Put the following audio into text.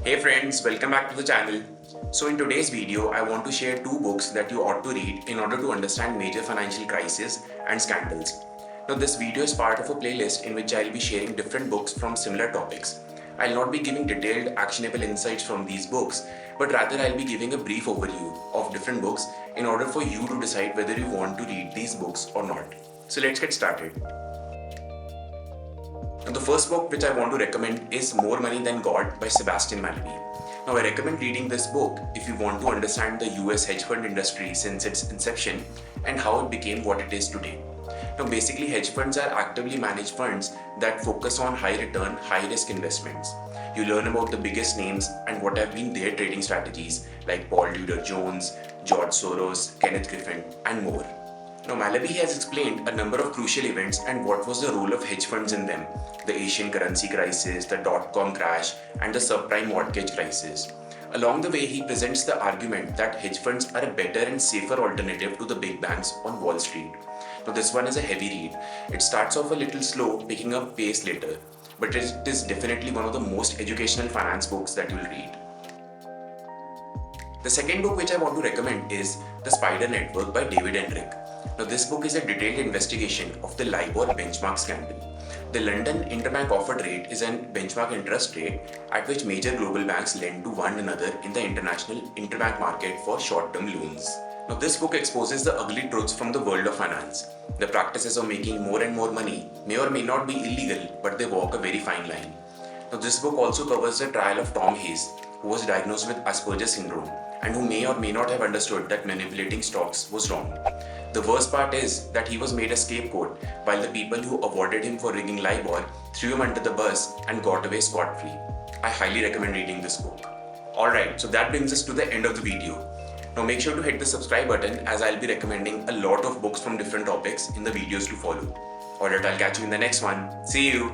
Hey friends, welcome back to the channel. So in today's video, I want to share two books that you ought to read in order to understand major financial crises and scandals. Now this video is part of a playlist in which I'll be sharing different books from similar topics. I'll not be giving detailed actionable insights from these books, but rather I'll be giving a brief overview of different books in order for you to decide whether you want to read these books or not. So let's get started. Now, the first book which I want to recommend is More Money Than God by Sebastian Mallaby. Now, I recommend reading this book if you want to understand the US hedge fund industry since its inception and how it became what it is today. Now, basically, hedge funds are actively managed funds that focus on high return, high risk investments. You learn about the biggest names and what have been their trading strategies, like Paul Tudor Jones, George Soros, Kenneth Griffin, and more. Now, Mallaby has explained a number of crucial events and what was the role of hedge funds in them: the Asian currency crisis, the dot-com crash, and the subprime mortgage crisis. Along the way, he presents the argument that hedge funds are a better and safer alternative to the big banks on Wall Street. Now, this one is a heavy read. It starts off a little slow, picking up pace later, but it is definitely one of the most educational finance books that you'll read. The second book which I want to recommend is The Spider Network by David Enrich. Now, this book is a detailed investigation of the LIBOR benchmark scandal. The London Interbank Offered Rate is a benchmark interest rate at which major global banks lend to one another in the international interbank market for short-term loans. Now, this book exposes the ugly truths from the world of finance. The practices of making more and more money may or may not be illegal, but they walk a very fine line. Now, this book also covers the trial of Tom Hayes, who was diagnosed with Asperger's syndrome and who may or may not have understood that manipulating stocks was wrong. The worst part is that he was made a scapegoat while the people who awarded him for rigging LIBOR threw him under the bus and got away scot-free. I highly recommend reading this book. Alright, so that brings us to the end of the video. Now make sure to hit the subscribe button as I'll be recommending a lot of books from different topics in the videos to follow. Alright, I'll catch you in the next one. See you!